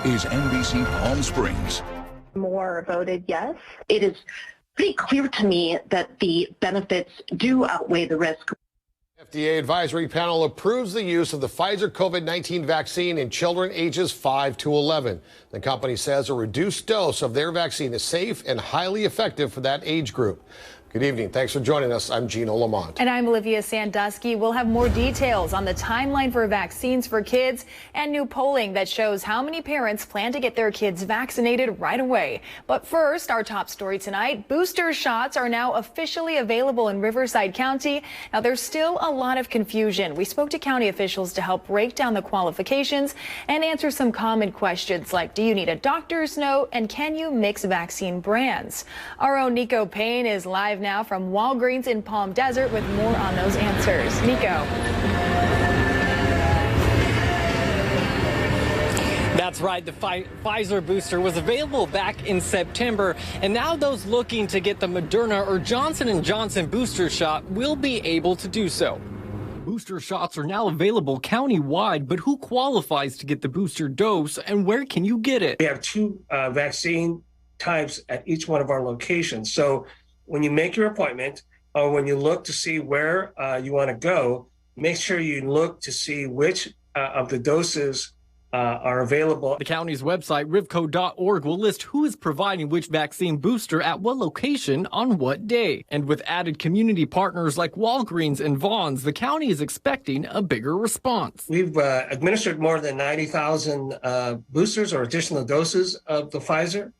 is NBC Palm Springs. More voted yes. It is pretty clear to me that the benefits do outweigh the risk. FDA advisory panel approves the use of the Pfizer COVID-19 vaccine in children ages 5 to 11. The company says a reduced dose of their vaccine is safe and highly effective for that age group. Good evening. Thanks for joining us. I'm Gino Lamont. And I'm Olivia Sandusky. We'll have more details on the timeline for vaccines for kids and new polling that shows how many parents plan to get their kids vaccinated right away. But first, our top story tonight, booster shots are now officially available in Riverside County. Now, there's still a lot of confusion. We spoke to county officials to help break down the qualifications and answer some common questions like, do you need a doctor's note and can you mix vaccine brands? Our own Nico Payne is live now from Walgreens in Palm Desert with more on those answers. Nico. That's right. The Pfizer booster was available back in September, and now those looking to get the Moderna or Johnson & Johnson booster shot will be able to do so. Booster shots are now available countywide, but who qualifies to get the booster dose and where can you get it? We have two vaccine types at each one of our locations. So when you make your appointment or when you look to see where you want to go, make sure you look to see which of the doses are available. The county's website, rivco.org, will list who is providing which vaccine booster at what location on what day. And with added community partners like Walgreens and Vons, the county is expecting a bigger response. We've administered more than 90,000 boosters or additional doses of the Pfizer,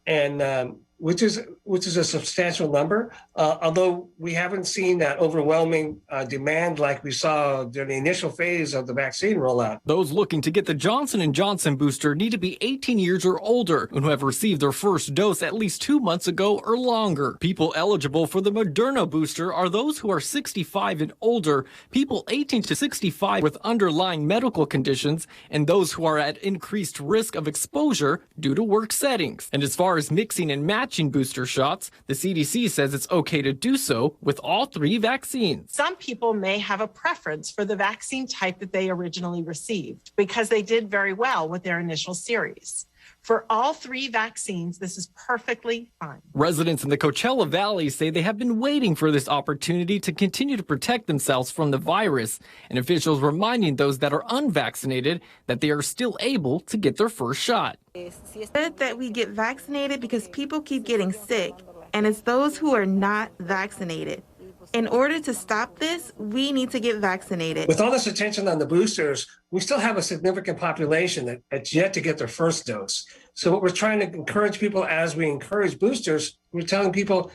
and which is a substantial number, although we haven't seen that overwhelming demand like we saw during the initial phase of the vaccine rollout. Those looking to get the Johnson & Johnson booster need to be 18 years or older and who have received their first dose at least 2 months ago or longer. People eligible for the Moderna booster are those who are 65 and older, people 18 to 65 with underlying medical conditions, and those who are at increased risk of exposure due to work settings. And as far as mixing and matching booster shots, the CDC says it's okay to do so with all three vaccines. Some people may have a preference for the vaccine type that they originally received because they did very well with their initial series. For all three vaccines, this is perfectly fine. Residents in the Coachella Valley say they have been waiting for this opportunity to continue to protect themselves from the virus, and officials reminding those that are unvaccinated that they are still able to get their first shot. It's good that we get vaccinated because people keep getting sick, and it's those who are not vaccinated. In order to stop this, we need to get vaccinated. With all this attention on the boosters, we still have a significant population that's yet to get their first dose. So what we're trying to encourage people as we encourage boosters, we're telling people,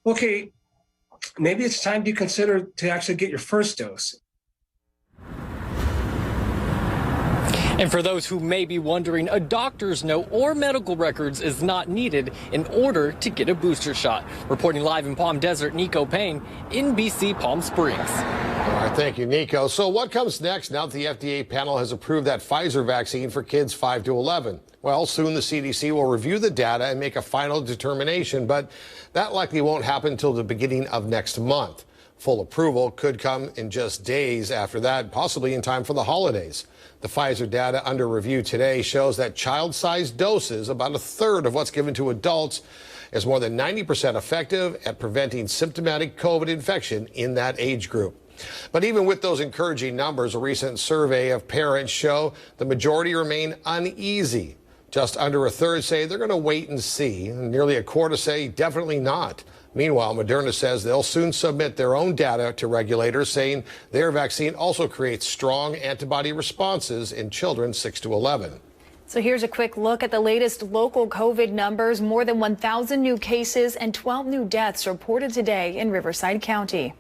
okay, maybe it's time to consider to actually get your first dose. And for those who may be wondering, a doctor's note or medical records is not needed in order to get a booster shot. Reporting live in Palm Desert, Nico Payne, NBC Palm Springs. All right, thank you, Nico. So what comes next now that the FDA panel has approved that Pfizer vaccine for kids 5 to 11? Well, soon the CDC will review the data and make a final determination, but that likely won't happen until the beginning of next month. Full approval could come in just days after that, possibly in time for the holidays. The Pfizer data under review today shows that child-sized doses, about a third of what's given to adults, is more than 90% effective at preventing symptomatic COVID infection in that age group. But even with those encouraging numbers, a recent survey of parents show the majority remain uneasy. Just under a third say they're going to wait and see, and nearly a quarter say definitely not. Meanwhile, Moderna says they'll soon submit their own data to regulators, saying their vaccine also creates strong antibody responses in children 6 to 11. So here's a quick look at the latest local COVID numbers. More than 1,000 new cases and 12 new deaths reported today in Riverside County.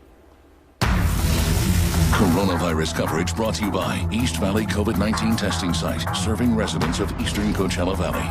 Coronavirus coverage brought to you by East Valley COVID-19 testing site, serving residents of eastern Coachella Valley.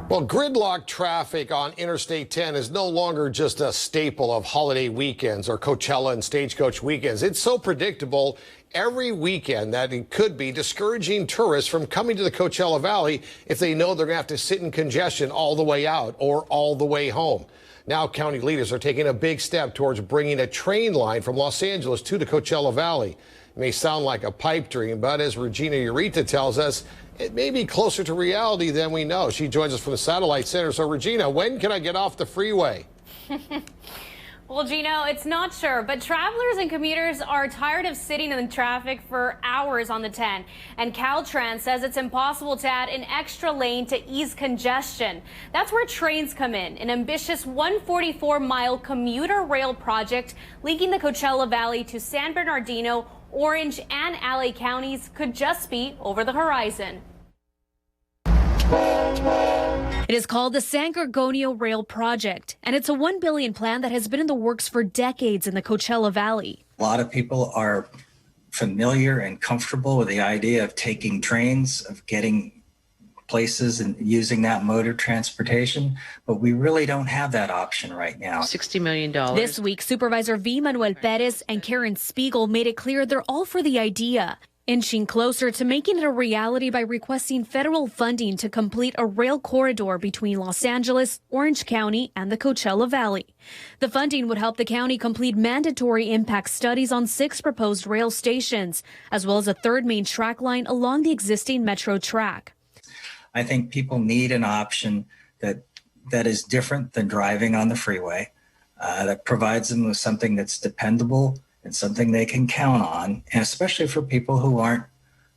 Well, gridlock traffic on Interstate 10 is no longer just a staple of holiday weekends or Coachella and Stagecoach weekends. It's so predictable every weekend that it could be discouraging tourists from coming to the Coachella Valley if they know they're going to have to sit in congestion all the way out or all the way home. Now county leaders are taking a big step towards bringing a train line from Los Angeles to the Coachella Valley. It may sound like a pipe dream, but as Regina Ureta tells us, it may be closer to reality than we know. She joins us from the Satellite Center. So Regina, when can I get off the freeway? Well, Gino, it's not sure, but travelers and commuters are tired of sitting in traffic for hours on the 10. And Caltrans says it's impossible to add an extra lane to ease congestion. That's where trains come in, an ambitious 144-mile commuter rail project linking the Coachella Valley to San Bernardino, Orange, and LA counties could just be over the horizon. It is called the San Gorgonio Rail Project, and it's a $1 billion plan that has been in the works for decades in the Coachella Valley. A lot of people are familiar and comfortable with the idea of taking trains, of getting places and using that mode of transportation, but we really don't have that option right now. $60 million. This week, Supervisor V. Manuel Perez and Karen Spiegel made it clear they're all for the idea, inching closer to making it a reality by requesting federal funding to complete a rail corridor between Los Angeles, Orange County, and the Coachella Valley. The funding would help the county complete mandatory impact studies on 6 proposed rail stations, as well as a third main track line along the existing metro track. I think people need an option that is different than driving on the freeway, that provides them with something that's dependable and something they can count on, and especially for people who aren't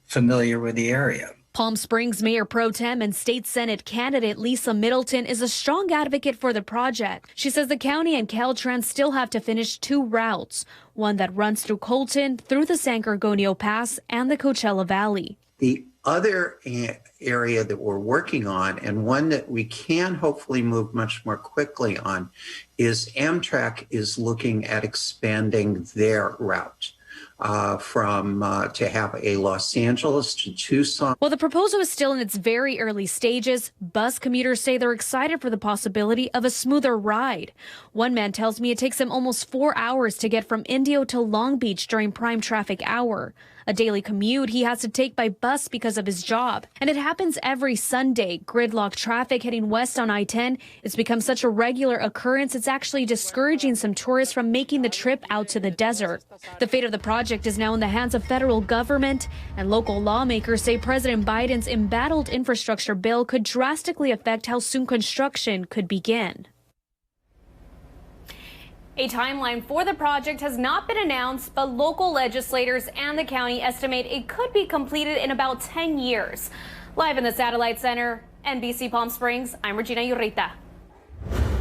familiar with the area. Palm Springs Mayor Pro Tem and State Senate candidate Lisa Middleton is a strong advocate for the project. She says the county and Caltrans still have to finish 2 routes, one that runs through Colton, through the San Gorgonio Pass, and the Coachella Valley. The other area that we're working on, and one that we can hopefully move much more quickly on, is Amtrak is looking at expanding their route to have a Los Angeles to Tucson. While the proposal is still in its very early stages, bus commuters say they're excited for the possibility of a smoother ride. One man tells me it takes him almost 4 hours to get from Indio to Long Beach during prime traffic hour. A daily commute he has to take by bus because of his job. And it happens every Sunday. Gridlock traffic heading west on I-10 has become such a regular occurrence, it's actually discouraging some tourists from making the trip out to the desert. The fate of the project is now in the hands of federal government, and local lawmakers say President Biden's embattled infrastructure bill could drastically affect how soon construction could begin. A timeline for the project has not been announced, but local legislators and the county estimate it could be completed in about 10 years. Live in the Satellite Center, NBC Palm Springs, I'm Regina Ureta.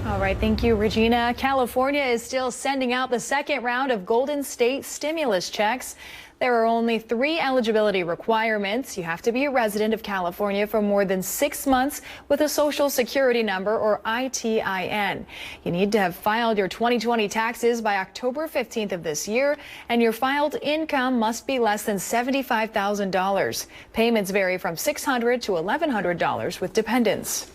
All right, thank you, Regina. California is still sending out the second round of Golden State stimulus checks. There are only 3 eligibility requirements. You have to be a resident of California for more than 6 months with a social security number or ITIN. You need to have filed your 2020 taxes by October 15th of this year, and your filed income must be less than $75,000. Payments vary from $600 to $1,100 with dependents.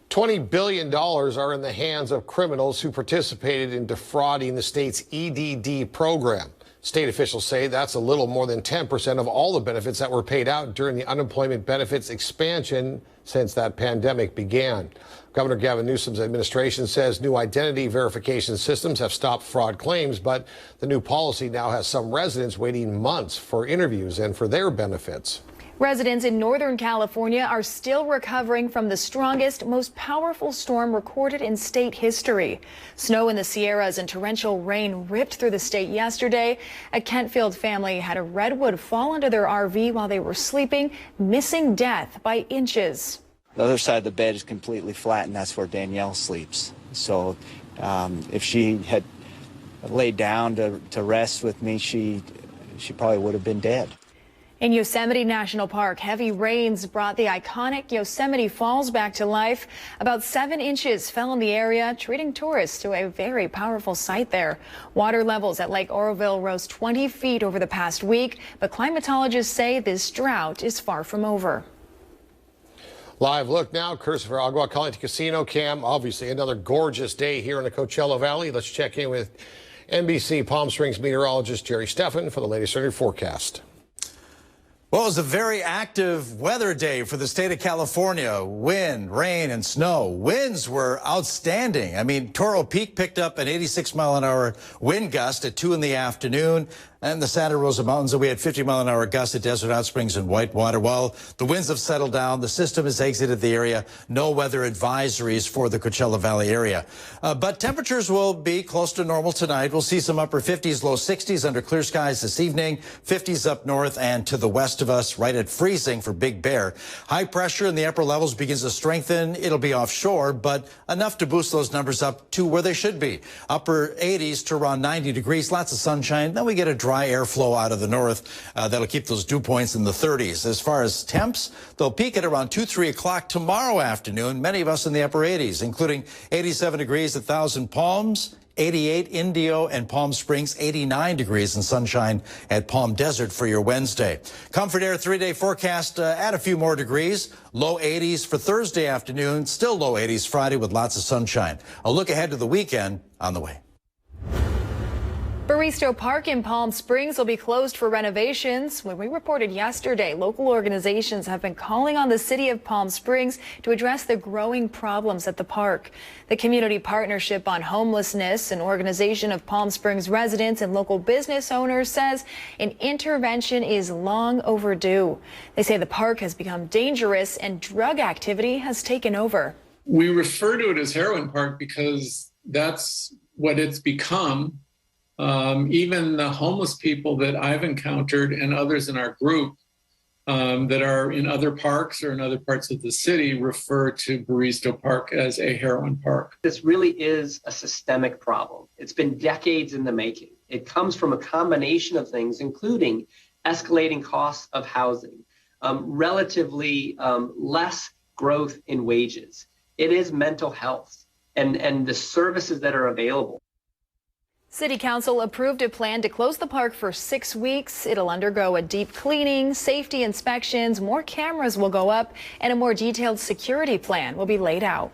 $20 billion are in the hands of criminals who participated in defrauding the state's EDD program. State officials say that's a little more than 10% of all the benefits that were paid out during the unemployment benefits expansion since that pandemic began. Governor Gavin Newsom's administration says new identity verification systems have stopped fraud claims, but the new policy now has some residents waiting months for interviews and for their benefits. Residents in Northern California are still recovering from the strongest, most powerful storm recorded in state history. Snow in the Sierras and torrential rain ripped through the state yesterday. A Kentfield family had a redwood fall under their RV while they were sleeping, missing death by inches. The other side of the bed is completely flat, and that's where Danielle sleeps. So if she had laid down to rest with me, she probably would have been dead. In Yosemite National Park, heavy rains brought the iconic Yosemite Falls back to life. About 7 inches fell in the area, treating tourists to a very powerful sight there. Water levels at Lake Oroville rose 20 feet over the past week, but climatologists say this drought is far from over. Live look now, Christopher Agua calling to Casino Cam. Obviously another gorgeous day here in the Coachella Valley. Let's check in with NBC Palm Springs meteorologist Jerry Steffen for the latest early forecast. Well, it was a very active weather day for the state of California. Wind, rain, and snow. Winds were outstanding. I mean, Toro Peak picked up an 86-mile-an-hour wind gust at 2 in the afternoon. And the Santa Rosa Mountains, we had 50-mile-an-hour gusts at Desert Hot Springs and Whitewater. Well, the winds have settled down. The system has exited the area. No weather advisories for the Coachella Valley area. But temperatures will be close to normal tonight. We'll see some upper 50s, low 60s under clear skies this evening. 50s up north and to the west of us, right at freezing for Big Bear. High pressure in the upper levels begins to strengthen. It'll be offshore, but enough to boost those numbers up to where they should be. Upper 80s to around 90 degrees. Lots of sunshine. Then we get a dry airflow out of the north. That'll keep those dew points in the 30s. As far as temps, they'll peak at around 2, 3 o'clock tomorrow afternoon. Many of us in the upper 80s, including 87 degrees at Thousand Palms, 88 Indio and Palm Springs, 89 degrees and sunshine at Palm Desert for your Wednesday. Comfort Air 3-day forecast, add a few more degrees. Low 80s for Thursday afternoon, still low 80s Friday with lots of sunshine. A look ahead to the weekend on the way. Baristo Park in Palm Springs will be closed for renovations. When we reported yesterday, local organizations have been calling on the city of Palm Springs to address the growing problems at the park. The Community Partnership on Homelessness, an organization of Palm Springs residents and local business owners, says an intervention is long overdue. They say the park has become dangerous and drug activity has taken over. We refer to it as Heroin Park because that's what it's become. Even the homeless people that I've encountered and others in our group that are in other parks or in other parts of the city refer to Baristo Park as a heroin park. This really is a systemic problem. It's been decades in the making. It comes from a combination of things, including escalating costs of housing, relatively less growth in wages. It is mental health and the services that are available. City Council approved a plan to close the park for 6 weeks. It'll undergo a deep cleaning, safety inspections, more cameras will go up, and a more detailed security plan will be laid out.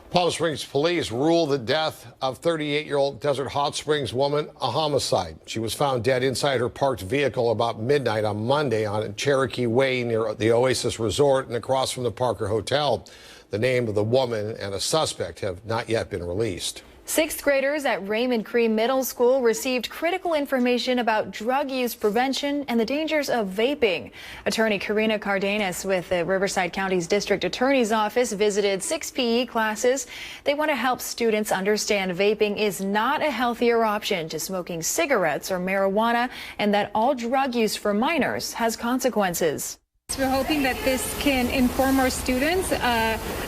Palm Springs police ruled the death of 38-year-old Desert Hot Springs woman a homicide. She was found dead inside her parked vehicle about midnight on Monday on Cherokee Way near the Oasis Resort and across from the Parker Hotel. The name of the woman and a suspect have not yet been released. Sixth graders at Raymond Cree Middle School received critical information about drug use prevention and the dangers of vaping. Attorney Karina Cardenas with the Riverside County's District Attorney's Office visited 6 PE classes. They want to help students understand vaping is not a healthier option to smoking cigarettes or marijuana, and that all drug use for minors has consequences. We're hoping that this can inform our students,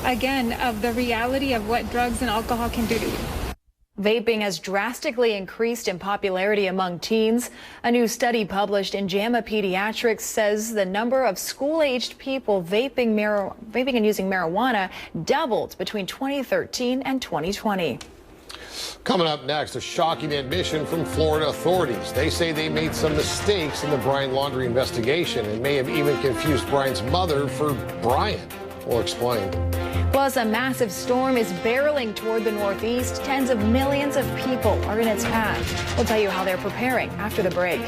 again, of the reality of what drugs and alcohol can do to you. Vaping has drastically increased in popularity among teens. A new study published in JAMA Pediatrics says the number of school-aged people vaping and using marijuana doubled between 2013 and 2020. Coming up next, a shocking admission from Florida authorities. They say they made some mistakes in the Brian laundry investigation and may have even confused Brian's mother for Brian. We'll explain. Plus, a massive storm is barreling toward the Northeast. Tens of millions of people are in its path. We'll tell you how they're preparing after the break.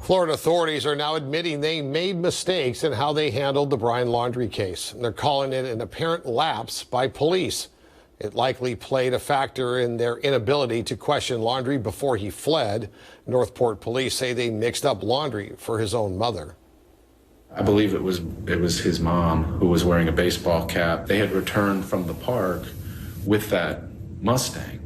Florida authorities are now admitting they made mistakes in how they handled the Bryan laundry case. They're calling it an apparent lapse by police. It likely played a factor in their inability to question Laundrie before he fled. Northport police say they mixed up Laundrie for his own mother. I believe it was his mom who was wearing a baseball cap. They had returned from the park with that Mustang.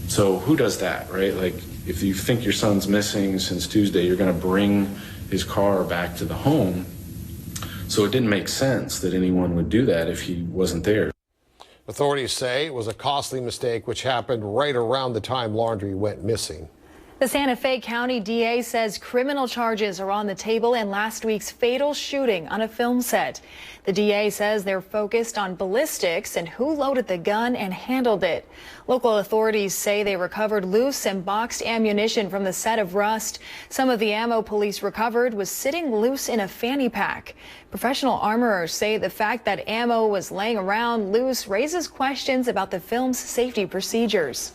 So who does that, right? Like, if you think your son's missing since Tuesday, you're going to bring his car back to the home. So it didn't make sense that anyone would do that if he wasn't there. Authorities say it was a costly mistake which happened right around the time Laundrie went missing. The Santa Fe County DA says criminal charges are on the table in last week's fatal shooting on a film set. The DA says they're focused on ballistics and who loaded the gun and handled it. Local authorities say they recovered loose and boxed ammunition from the set of Rust. Some of the ammo police recovered was sitting loose in a fanny pack. Professional armorers say the fact that ammo was laying around loose raises questions about the film's safety procedures.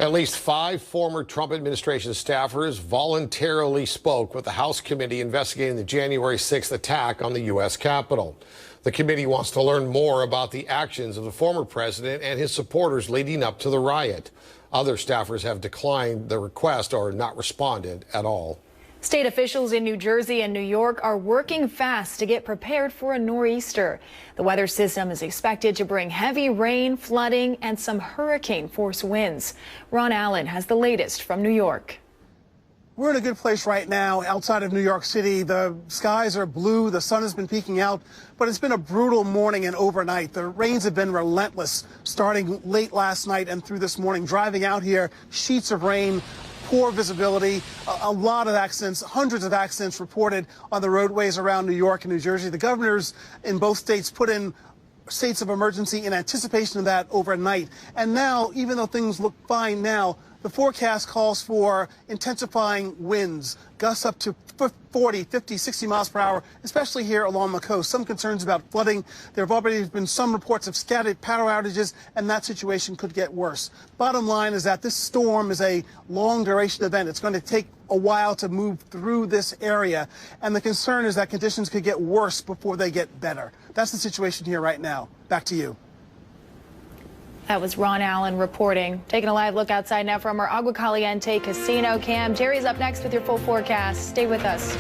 At least 5 former Trump administration staffers voluntarily spoke with the House committee investigating the January 6th attack on the U.S. Capitol. The committee wants to learn more about the actions of the former president and his supporters leading up to the riot. Other staffers have declined the request or not responded at all. State officials in New Jersey and New York are working fast to get prepared for a nor'easter. The weather system is expected to bring heavy rain, flooding, and some hurricane-force winds. Ron Allen has the latest from New York. We're in a good place right now outside of New York City. The skies are blue. The sun has been peeking out, but it's been a brutal morning and overnight. The rains have been relentless starting late last night and through this morning. Driving out here, sheets of rain, poor visibility, a lot of accidents, hundreds of accidents reported on the roadways around New York and New Jersey. The governors in both states put in states of emergency in anticipation of that overnight. And now, even though things look fine now, the forecast calls for intensifying winds, gusts up to 40, 50, 60 miles per hour, especially here along the coast. Some concerns about flooding. There have already been some reports of scattered power outages, and that situation could get worse. Bottom line is that this storm is a long duration event. It's going to take a while to move through this area, and the concern is that conditions could get worse before they get better. That's the situation here right now. Back to you. That was Ron Allen reporting. Taking a live look outside now from our Agua Caliente casino cam. Jerry's up next with your full forecast. Stay with us.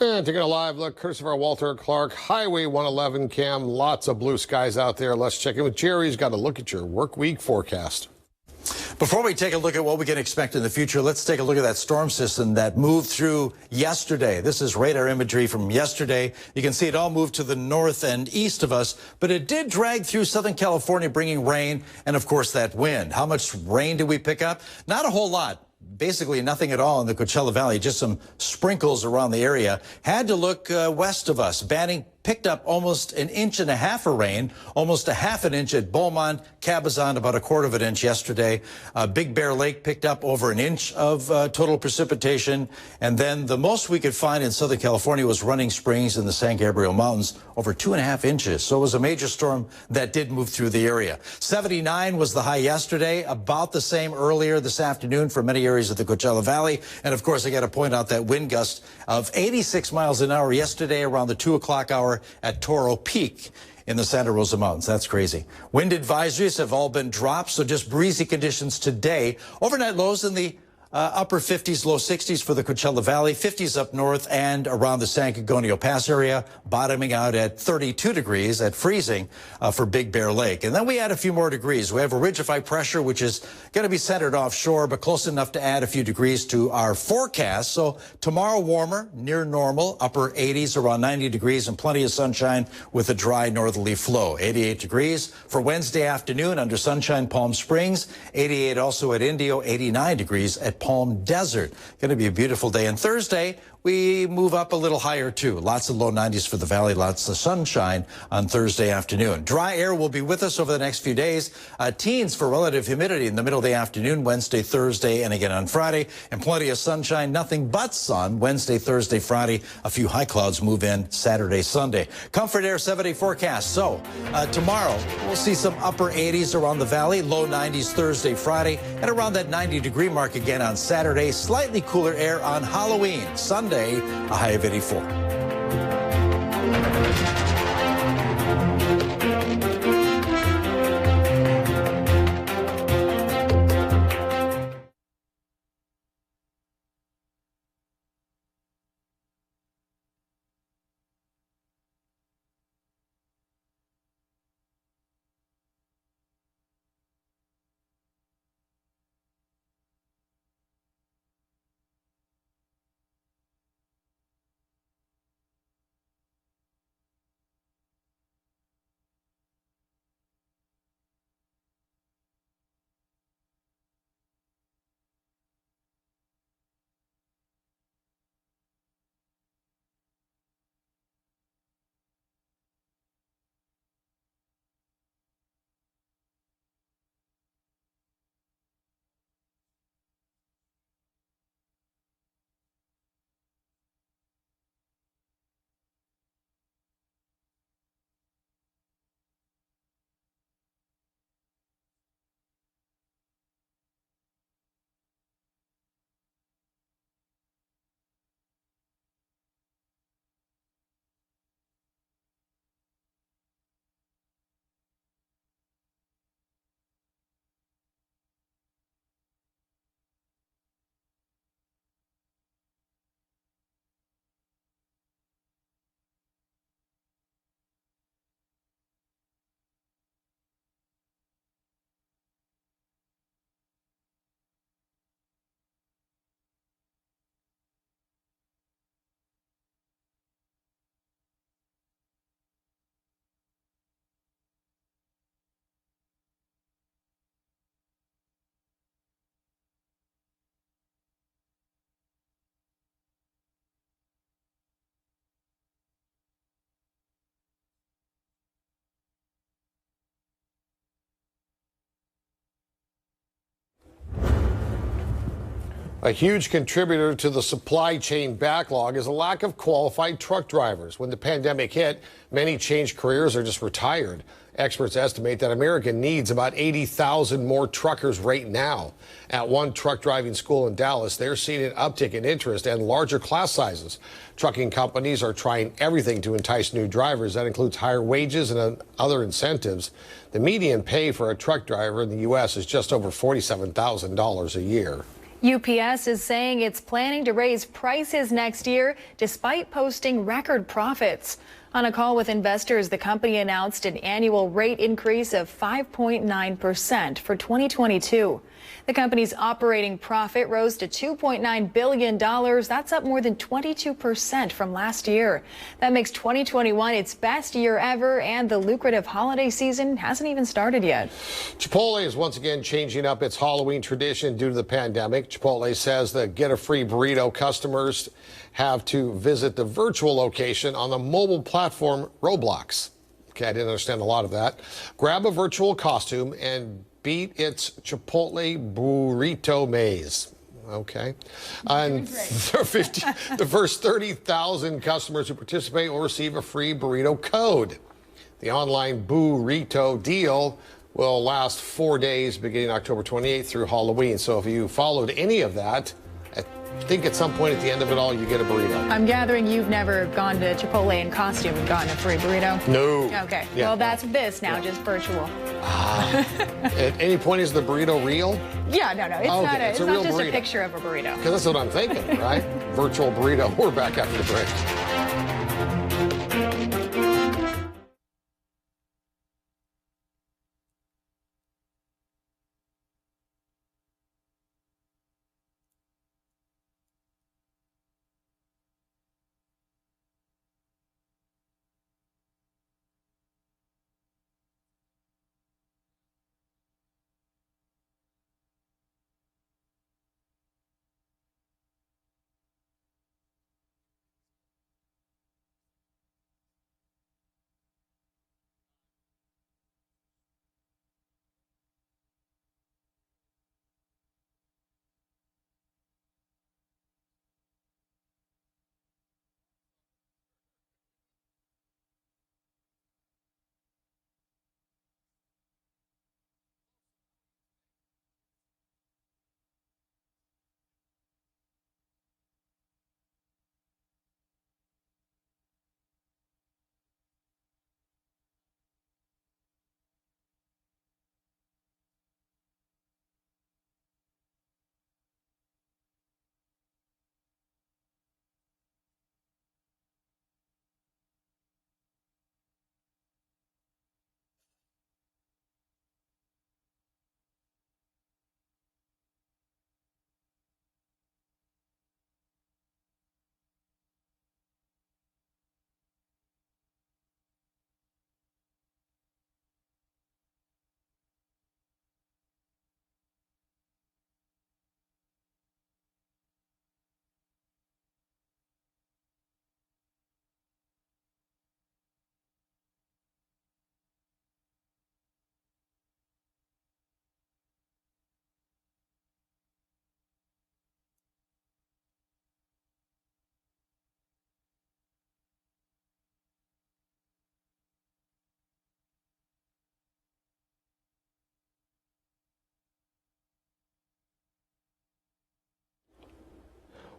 And taking a live look, Christopher Walter Clark, Highway 111 cam. Lots of blue skies out there. Let's check in with Jerry. He's got a look at your work week forecast. Before we take a look at what we can expect in the future, let's take a look at that storm system that moved through yesterday. This is radar imagery from yesterday. You can see it all moved to the north and east of us, but it did drag through Southern California, bringing rain and, of course, that wind. How much rain did we pick up? Not a whole lot. Basically nothing at all in the Coachella Valley, just some sprinkles around the area. Had to look west of us. Banning picked up almost 1.5 inches of rain, almost 1/2 inch at Beaumont, Cabazon, about 1/4 inch yesterday. Big Bear Lake picked up over 1 inch of total precipitation. And then the most we could find in Southern California was Running Springs in the San Gabriel Mountains, over 2.5 inches. So it was a major storm that did move through the area. 79 was the high yesterday, about the same earlier this afternoon for many areas of the Coachella Valley. And of course, I got to point out that wind gust of 86 miles an hour yesterday around the 2 o'clock hour at Toro Peak in the Santa Rosa Mountains. That's crazy. Wind advisories have all been dropped, so just breezy conditions today. Overnight lows in the upper 50s, low 60s for the Coachella Valley, 50s up north and around the San Gabriel Pass area, bottoming out at 32 degrees at freezing for Big Bear Lake. And then we add a few more degrees. We have a ridge of high pressure, which is going to be centered offshore, but close enough to add a few degrees to our forecast. So tomorrow warmer, near normal, upper 80s, around 90 degrees, and plenty of sunshine with a dry northerly flow. 88 degrees for Wednesday afternoon under sunshine, Palm Springs. 88 also at Indio, 89 degrees at Palm Desert. Going to be a beautiful day. And Thursday, we move up a little higher, too. Lots of low 90s for the valley, lots of sunshine on Thursday afternoon. Dry air will be with us over the next few days. Teens for relative humidity in the middle of the afternoon, Wednesday, Thursday, and again on Friday. And plenty of sunshine, nothing but sun, Wednesday, Thursday, Friday. A few high clouds move in Saturday, Sunday. Comfort Air 7-day forecast. So tomorrow, we'll see some upper 80s around the valley, low 90s Thursday, Friday, and around that 90-degree mark again on Saturday. Slightly cooler air on Halloween. Sunday, a high of 84. A huge contributor to the supply chain backlog is a lack of qualified truck drivers. When the pandemic hit, many changed careers or just retired. Experts estimate that America needs about 80,000 more truckers right now. At one truck driving school in Dallas, they're seeing an uptick in interest and larger class sizes. Trucking companies are trying everything to entice new drivers. That includes higher wages and other incentives. The median pay for a truck driver in the U.S. is just over $47,000 a year. UPS is saying it's planning to raise prices next year despite posting record profits. On a call with investors, the company announced an annual rate increase of 5.9% for 2022. The company's operating profit rose to $2.9 billion. That's up more than 22% from last year. That makes 2021 its best year ever, and the lucrative holiday season hasn't even started yet. Chipotle is once again changing up its Halloween tradition due to the pandemic. Chipotle says the Get a Free Burrito customers have to visit the virtual location on the mobile platform Roblox. Okay, I didn't understand a lot of that. Grab a virtual costume and beat its Chipotle burrito maze. Okay. And the first 30,000 customers who participate will receive a free burrito code. The online burrito deal will last 4 days beginning October 28th through Halloween. So if you followed any of that, I think at some point at the end of it all, you get a burrito. I'm gathering you've never gone to Chipotle in costume and gotten a free burrito? No. Okay. Yeah. Well, that's this now, just virtual. At any point, is the burrito real? Yeah, no. It's Okay, not, it's it's a not real just burrito. a picture of a burrito. Because that's what I'm thinking, right? Virtual burrito. We're back after the break.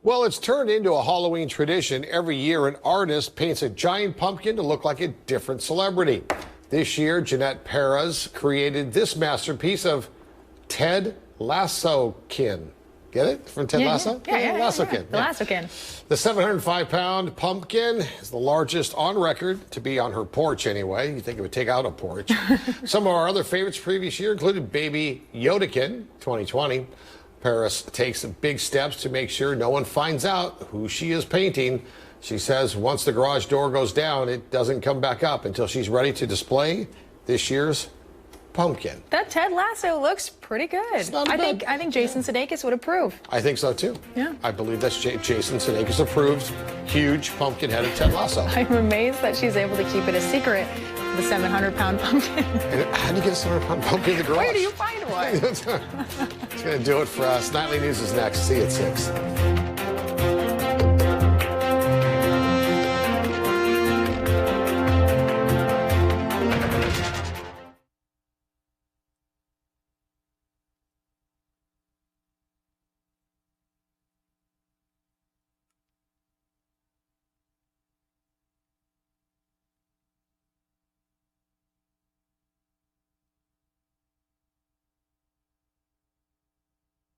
Well, it's turned into a Halloween tradition. Every year, an artist paints a giant pumpkin to look like a different celebrity. This year, Jeanette Perez created this masterpiece of Ted Lasso-kin. Get it? From Ted Lasso? Yeah. Lasso-kin. The Lasso-kin. The 705-pound pumpkin is the largest on record to be on her porch anyway. You'd think it would take out a porch. Some of our other favorites previous year included Baby Yodakin, 2020. Paris takes big steps to make sure no one finds out who she is painting. She says once the garage door goes down, it doesn't come back up until she's ready to display this year's pumpkin. That Ted Lasso looks pretty good. I think Jason Sudeikis would approve. I think so too. Yeah. I believe that's Jason Sudeikis approved. Huge pumpkin-headed Ted Lasso. I'm amazed that she's able to keep it a secret. The 700-pound pumpkin. How do you get a 700-pound pumpkin in the garage? Where do you find one? It's going to do it for us. Nightly News is next. See you at 6.